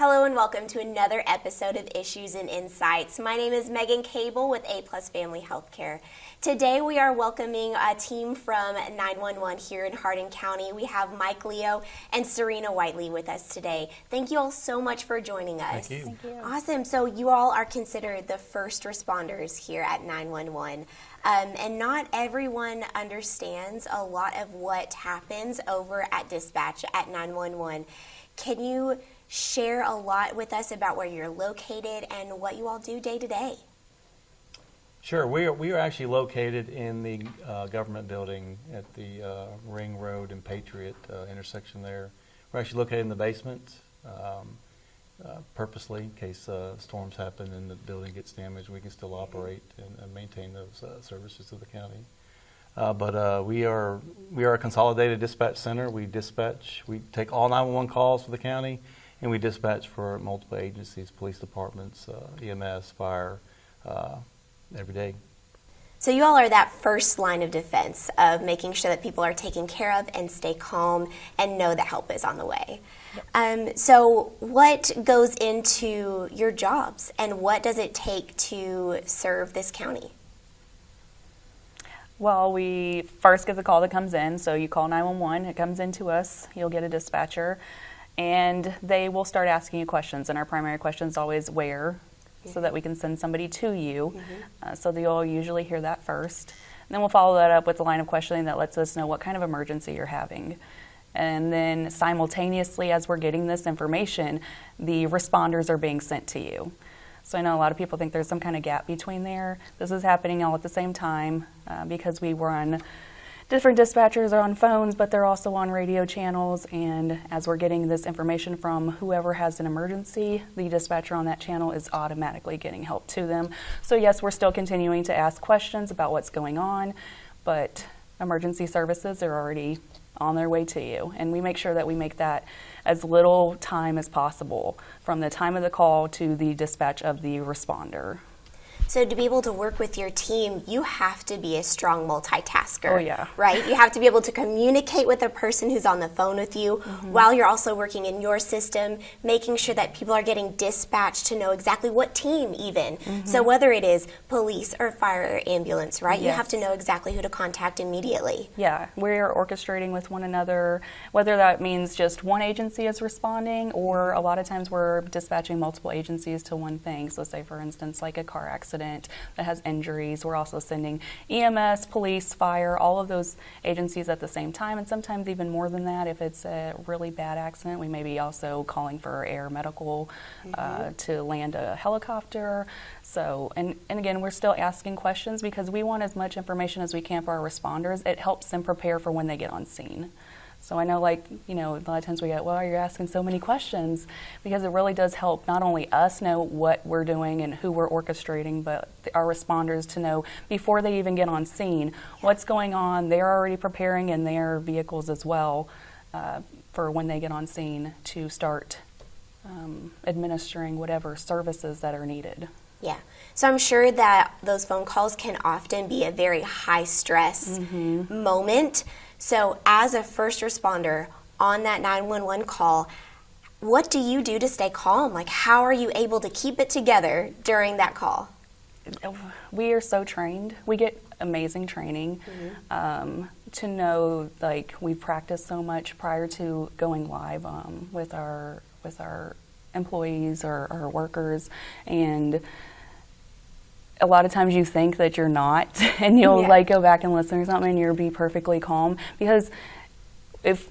Hello and welcome to another episode of Issues and Insights. My name is Megan Cable with A+ Family Healthcare. Today we are welcoming a team from 911 here in Hardin County. We have Mike Leo and Serena Whiteley with us today. Thank you all so much for joining us. Thank you. Thank you. Awesome. So you all are considered the first responders here at 911. And not everyone understands a lot of what happens over at dispatch at 911. Can you share a lot with us about where you're located and what you all do day to day? Sure. We are actually located in the government building at the Ring Road and Patriot intersection there. We're actually located in the basement purposely in case storms happen and the building gets damaged. We can still operate and maintain those services to the county. But we are a consolidated dispatch center. We take all 911 calls for the county, and we dispatch for multiple agencies, police departments, EMS, fire, every day. So you all are that first line of defense of making sure that people are taken care of and stay calm and know that help is on the way. So what goes into your jobs and what does it take to serve this county? Well, we first get the call that comes in, so you call 911, it comes into us, you'll get a dispatcher, and they will start asking you questions, and our primary question is always where, so that we can send somebody to you. So you'll usually hear that first. And then we'll follow that up with a line of questioning that lets us know what kind of emergency you're having. And then simultaneously, as we're getting this information, the responders are being sent to you. So I know a lot of people think there's some kind of gap between there. This is happening all at the same time because we run different dispatchers are on phones, but they're also on radio channels. And as we're getting this information from whoever has an emergency, the dispatcher on that channel is automatically getting help to them. So yes, we're still continuing to ask questions about what's going on, but emergency services are already on their way to you. And we make sure that we make that as little time as possible from the time of the call to the dispatch of the responder. So to be able to work with your team, you have to be a strong multitasker. Oh, yeah. Right? You have to be able to communicate with the person who's on the phone with you while you're also working in your system, making sure that people are getting dispatched to know exactly what team even. So whether it is police or fire or ambulance, right? Yes. You have to know exactly who to contact immediately. Yeah, we're orchestrating with one another, whether that means just one agency is responding or a lot of times we're dispatching multiple agencies to one thing. So say, for instance, like a car accident that has injuries, we're also sending EMS, police, fire, all of those agencies at the same time, and sometimes even more than that. If it's a really bad accident, we may be also calling for air medical to land a helicopter. So, and again, we're still asking questions because we want as much information as we can for our responders. It helps them prepare for when they get on scene. So I know, like, a lot of times we get, well, you're asking so many questions, because it really does help not only us know what we're doing and who we're orchestrating, but our responders to know before they even get on scene what's going on. They're already preparing in their vehicles as well for when they get on scene to start administering whatever services that are needed. Yeah. So I'm sure that those phone calls can often be a very high stress moment. So as a first responder on that 911 call, what do you do to stay calm? Like, how are you able to keep it together during that call? We are so trained. We get amazing training to know, like, we practice so much prior to going live with our employees or our workers, and a lot of times you think that you're not, and you'll like go back and listen or something and you'll be perfectly calm, because if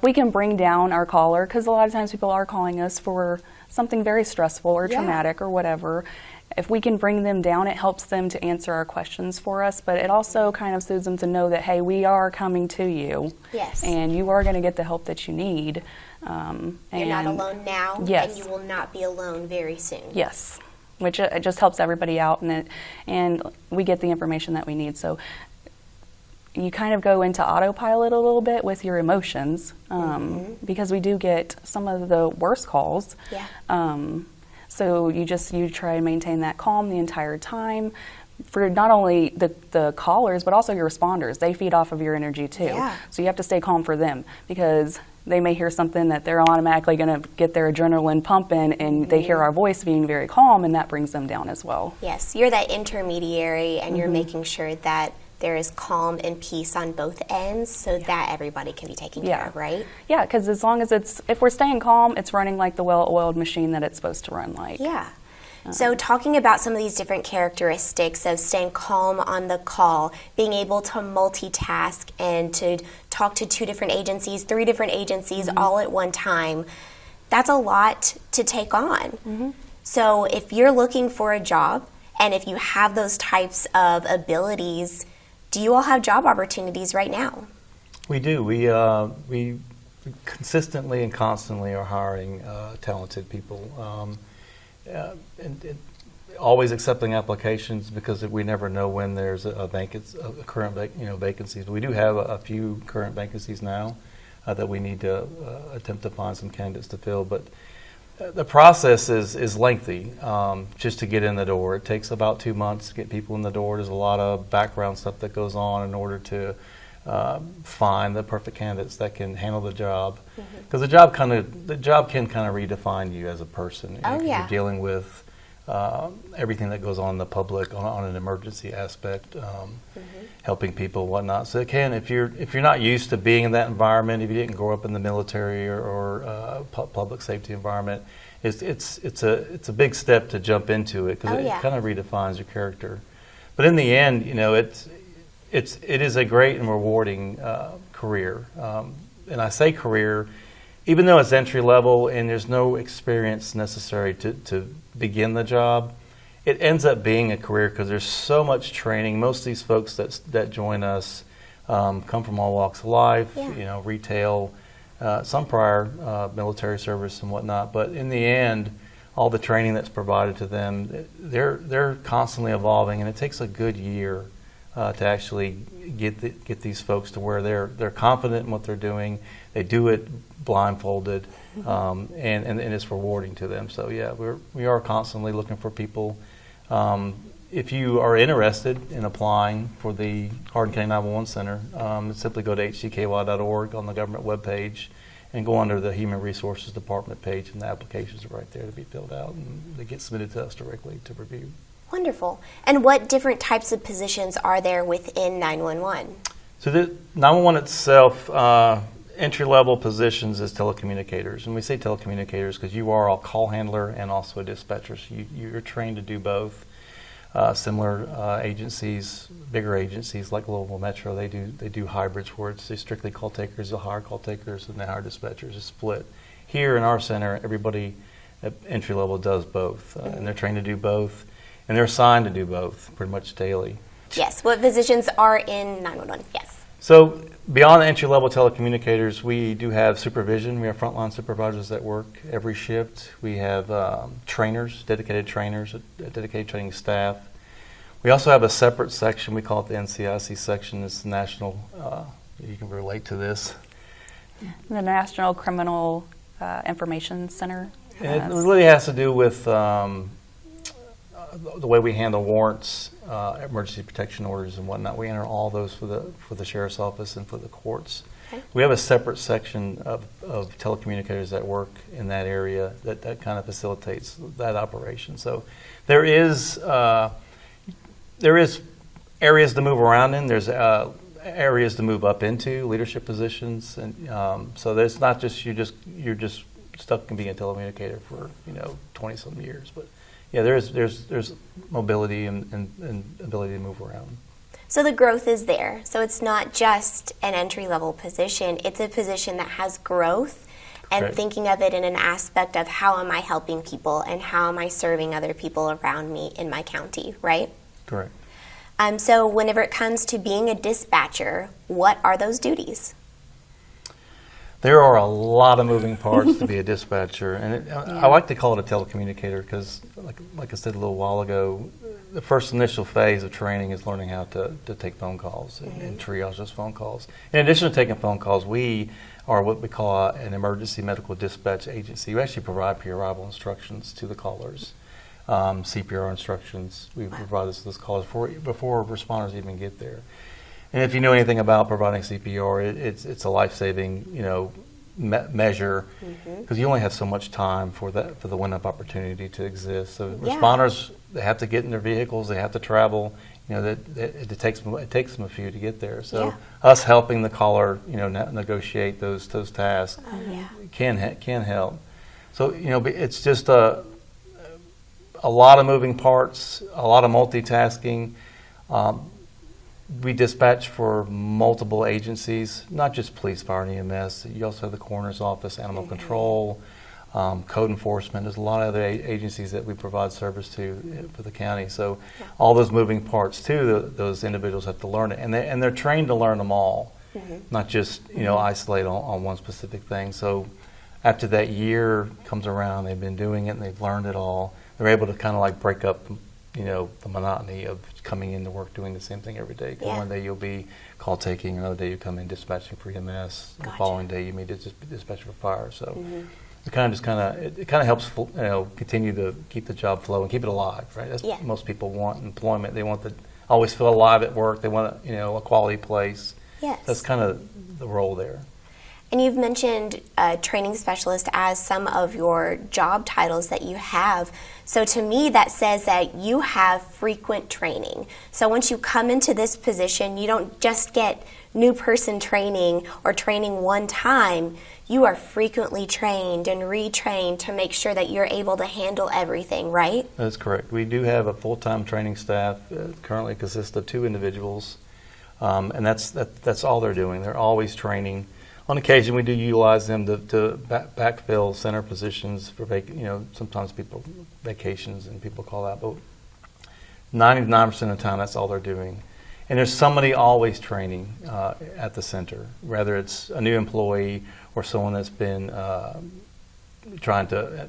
we can bring down our caller, because a lot of times people are calling us for something very stressful or traumatic or whatever. If we can bring them down, it helps them to answer our questions for us, but it also kind of soothes them to know that, hey, we are coming to you. Yes. And you are going to get the help that you need. You're not alone now, yes. and you will not be alone very soon. Yes. Which it just helps everybody out, and we get the information that we need. So you kind of go into autopilot a little bit with your emotions, because we do get some of the worst calls. Yeah. So you try and maintain that calm the entire time for not only the callers, but also your responders. They feed off of your energy too. Yeah. So you have to stay calm for them, because they may hear something that they're automatically going to get their adrenaline pumping, and they hear our voice being very calm, and that brings them down as well. Yes, you're that intermediary, and you're making sure that there is calm and peace on both ends so that everybody can be taken care of, right? Yeah, because as long as if we're staying calm, it's running like the well-oiled machine that it's supposed to run like. Yeah. So talking about some of these different characteristics of staying calm on the call, being able to multitask and to talk to 2 different agencies, 3 different agencies all at one time, that's a lot to take on. So if you're looking for a job and if you have those types of abilities, do you all have job opportunities right now? We do. We consistently and constantly are hiring talented people. And always accepting applications because we never know when there's a current vacancies. We do have a few current vacancies now that we need to attempt to find some candidates to fill, but the process is lengthy just to get in the door. It takes about 2 months to get people in the door. There's a lot of background stuff that goes on in order to find the perfect candidates that can handle the job, because the job can kind of redefine you as a person. You're dealing with everything that goes on in the public on an emergency aspect, helping people, whatnot. So it can, if you're not used to being in that environment, if you didn't grow up in the military or public safety environment, it's a big step to jump into it, because it kind of redefines your character. But in the end, it is a great and rewarding career. And I say career, even though it's entry level and there's no experience necessary to begin the job, it ends up being a career because there's so much training. Most of these folks that join us come from all walks of life, retail, some prior military service and whatnot. But in the end, all the training that's provided to them, they're constantly evolving, and it takes a good year to actually get these folks to where they're confident in what they're doing. They do it blindfolded, and it's rewarding to them. So yeah, we are constantly looking for people. If you are interested in applying for the Hardin County 911 Center, simply go to hcky.org on the government webpage and go under the Human Resources Department page, and the applications are right there to be filled out, and they get submitted to us directly to review. Wonderful. And what different types of positions are there within 911? So the 911 itself, entry-level positions is telecommunicators. And we say telecommunicators because you are a call handler and also a dispatcher. So you're trained to do both. Similar agencies, bigger agencies like Louisville Metro, they do hybrids where it's strictly call takers. They'll hire call takers and they hire dispatchers. It's split. Here in our center, everybody at entry level does both, and they're trained to do both. And they're assigned to do both pretty much daily. Yes. What positions are in 911? Yes. So beyond the entry-level telecommunicators, we do have supervision. We have frontline supervisors that work every shift. We have trainers, dedicated trainers, dedicated training staff. We also have a separate section. We call it the NCIC section. It's the national, you can relate to this. The National Criminal Information Center. It really has to do with the way we handle warrants, emergency protection orders and whatnot. We enter all those for the sheriff's office and for the courts. Okay. We have a separate section of telecommunicators that work in that area that kind of facilitates that operation. So there is areas to move around in. There's areas to move up into, leadership positions, and so there's not just you're just stuck in being a telecommunicator for 20-some years, but yeah, there's mobility and ability to move around. So the growth is there. So it's not just an entry-level position. It's a position that has growth, and Correct. Thinking of it in an aspect of how am I helping people and how am I serving other people around me in my county, right? Correct. So whenever it comes to being a dispatcher, what are those duties? There are a lot of moving parts to be a dispatcher, and I like to call it a telecommunicator because, like I said a little while ago, the first initial phase of training is learning how to take phone calls and triage those phone calls. In addition to taking phone calls, we are what we call an emergency medical dispatch agency. We actually provide pre-arrival instructions to the callers, CPR instructions. We provide this to those callers before responders even get there. And if you know anything about providing CPR, it's a life-saving, measure, because you only have so much time for the win-up opportunity to exist. So Yeah. responders, they have to get in their vehicles, they have to travel. It takes them a few to get there. So Yeah. us helping the caller, negotiate those tasks Yeah. can help. So it's just a lot of moving parts, a lot of multitasking. We dispatch for multiple agencies, not just police, fire, and EMS. You also have the coroner's office, animal control, code enforcement. There's a lot of other agencies that we provide service to for the county. So all those moving parts too, those individuals have to learn it, and they're trained to learn them all, not just isolate on one specific thing. So after that year comes around, they've been doing it and they've learned it all. They're able to kind of like break up the monotony of coming into work doing the same thing every day. Yeah. One day you'll be call taking, another day you come in dispatching for EMS, the Gotcha. following day you may dispatch for fire. So it kind of helps continue to keep the job flow and keep it alive, right? That's Yeah. most people want employment. They want to always feel alive at work. They want a quality place. Yes. That's kind of the role there. And you've mentioned training specialist as some of your job titles that you have. So to me, that says that you have frequent training. So once you come into this position, you don't just get new person training or training one time. You are frequently trained and retrained to make sure that you're able to handle everything, right? That's correct. We do have a full-time training staff. Currently consists of 2 individuals, and that's all they're doing. They're always training. On occasion, we do utilize them to backfill center positions for sometimes people vacations and people call out, but 99% of the time, that's all they're doing. And there's somebody always training at the center, whether it's a new employee or someone that's been trying to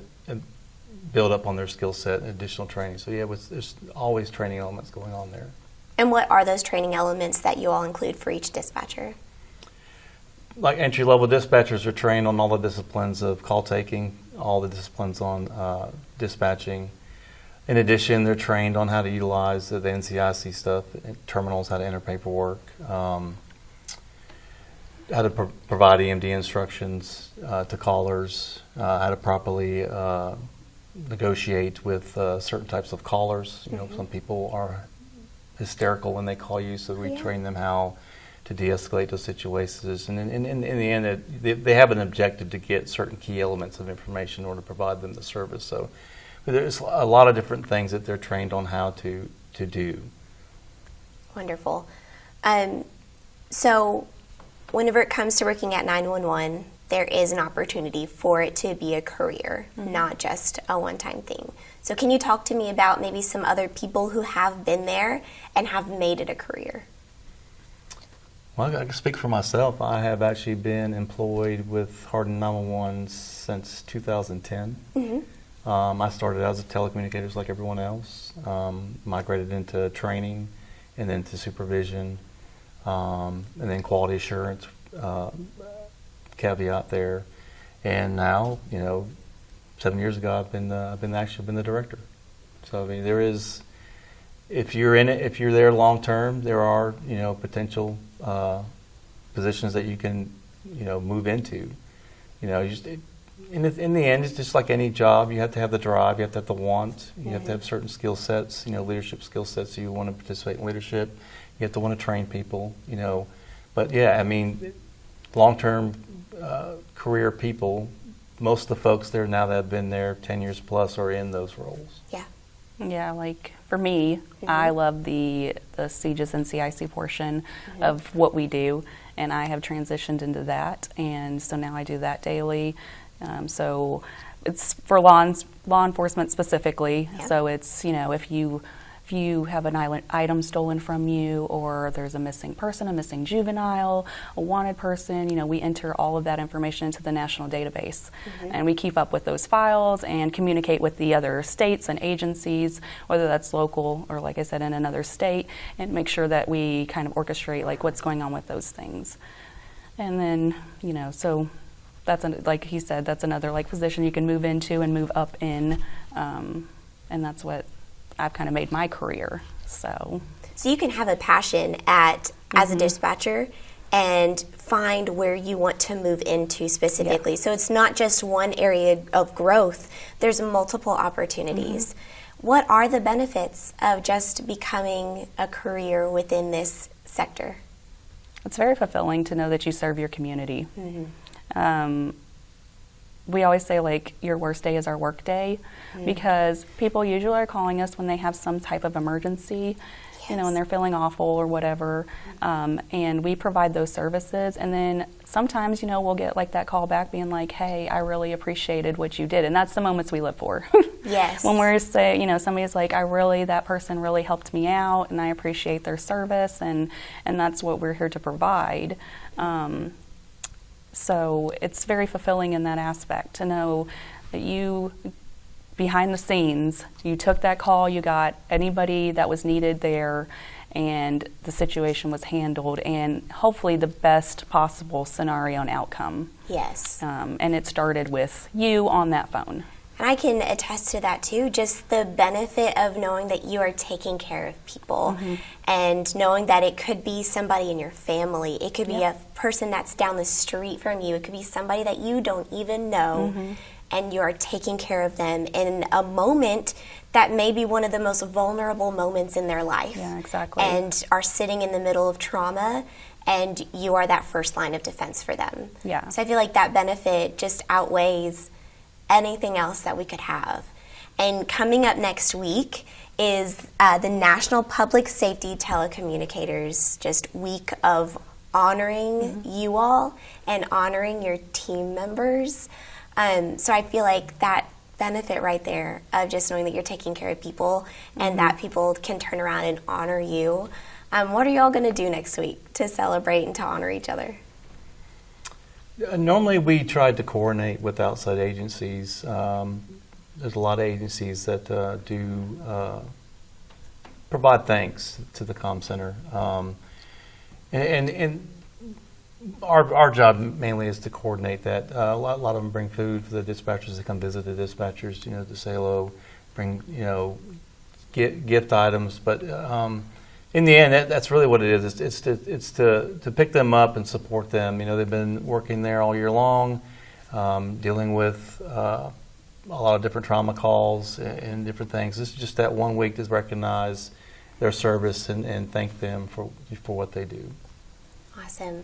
build up on their skill set and additional training. So yeah, there's always training elements going on there. And what are those training elements that you all include for each dispatcher? Like entry-level dispatchers are trained on all the disciplines of call taking, all the disciplines on dispatching. In addition, they're trained on how to utilize the NCIC stuff, terminals, how to enter paperwork, how to provide EMD instructions to callers, how to properly negotiate with certain types of callers. Some people are hysterical when they call you, so we train them how to de-escalate those situations. And in the end, they have an objective to get certain key elements of information in order to provide them the service. So there's a lot of different things that they're trained on how to do. Wonderful. So whenever it comes to working at 911, there is an opportunity for it to be a career, not just a one-time thing. So can you talk to me about maybe some other people who have been there and have made it a career? Well, I can speak for myself. I have actually been employed with Hardin 911 since 2010. I started out as a telecommunicator like everyone else, migrated into training and then to supervision, and then quality assurance, caveat there. And now, 7 years ago, I've been the director. So I mean, there is, if you're in it, if you're there long term, there are potential positions that you can move into. In the end, it's just like any job. You have to have the drive. You have to have the want. You have to have certain skill sets. Leadership skill sets. You want to participate in leadership. You have to want to train people. But yeah, I mean, long-term career people. Most of the folks there now that have been there 10 years plus are in those roles. Yeah. Yeah, like for me, I love the CJIS and CIC portion of what we do, and I have transitioned into that, and so now I do that daily. So it's for law enforcement specifically. Yeah. So it's if you have an item stolen from you, or there's a missing person, a missing juvenile, a wanted person, we enter all of that information into the national database. And we keep up with those files and communicate with the other states and agencies, whether that's local or, like I said, in another state, and make sure that we kind of orchestrate like what's going on with those things. And then, so that's, like he said, that's another like position you can move into and move up in, and that's what I've kind of made my career. So you can have a passion as a dispatcher and find where you want to move into specifically. So it's not just one area of growth, there's multiple opportunities. What are the benefits of just becoming a career within this sector? It's very fulfilling to know that you serve your community. We always say, like, your worst day is our work day, because people usually are calling us when they have some type of emergency, you know, and they're feeling awful or whatever, and we provide those services. And then sometimes, you know, we'll get like that call back being like, hey, I really appreciated what you did. And that's the moments we live for. Yes. When we're saying, you know, somebody's like, that person really helped me out, and I appreciate their service, and that's what we're here to provide. So it's very fulfilling in that aspect to know that you, behind the scenes, you took that call, you got anybody that was needed there, and the situation was handled, and hopefully the best possible scenario and outcome. Yes. And it started with you on that phone. And I can attest to that too, just the benefit of knowing that you are taking care of people, and knowing that it could be somebody in your family, it could be a person that's down the street from you, it could be somebody that you don't even know, and you are taking care of them in a moment that may be one of the most vulnerable moments in their life. Yeah, exactly. And are sitting in the middle of trauma, and you are that first line of defense for them. Yeah. So I feel like that benefit just outweighs anything else that we could have. And coming up next week is the National Public Safety Telecommunicators just week of honoring you all and honoring your team members. So I feel like that benefit right there of just knowing that you're taking care of people and that people can turn around and honor you. What are y'all going to do next week to celebrate and to honor each other? Normally we try to coordinate with outside agencies. There's a lot of agencies that do provide thanks to the comm center. And our job mainly is to coordinate that. A lot of them bring food for the dispatchers to come visit the dispatchers, you know, to say hello, bring, you know, gift items. But in the end, that's really what it is. It's to pick them up and support them. You know, they've been working there all year long, dealing with a lot of different trauma calls and different things. This is just that 1 week to recognize their service and thank them for what they do. Awesome.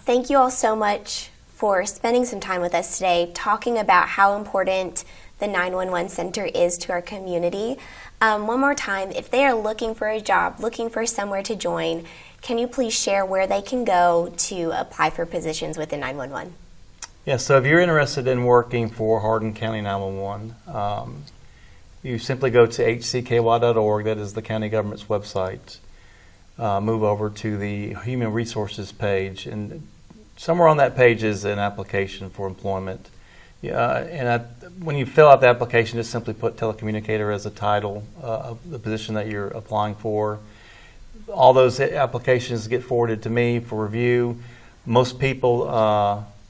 Thank you all so much for spending some time with us today, talking about how important the 911 Center is to our community. One more time, if they are looking for a job, looking for somewhere to join, can you please share where they can go to apply for positions within 911? Yeah, so if you're interested in working for Hardin County 911, you simply go to hcky.org, that is the county government's website. Move over to the Human Resources page, and somewhere on that page is an application for employment. When you fill out the application, just simply put telecommunicator as a title of the position that you're applying for. All those applications get forwarded to me for review. Most people,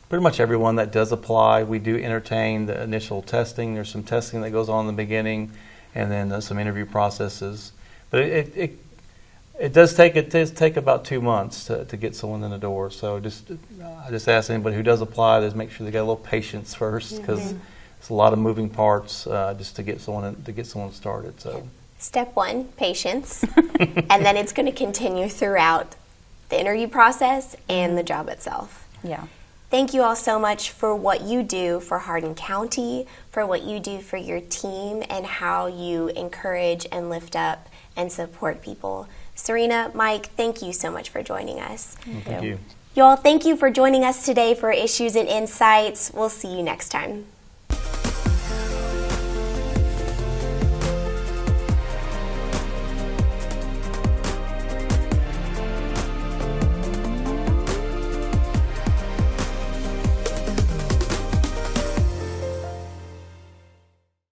pretty much everyone that does apply, we do entertain the initial testing. There's some testing that goes on in the beginning, and then some interview processes. But it does take about 2 months to get someone in the door. So I just ask anybody who does apply to make sure they got a little patience first, because it's a lot of moving parts just to get someone started. So step 1, patience, and then it's going to continue throughout the interview process and the job itself. Yeah. Thank you all so much for what you do for Hardin County, for what you do for your team, and how you encourage and lift up and support people. Serena, Mike, thank you so much for joining us. Thank you. Y'all, thank you for joining us today for Issues and Insights. We'll see you next time.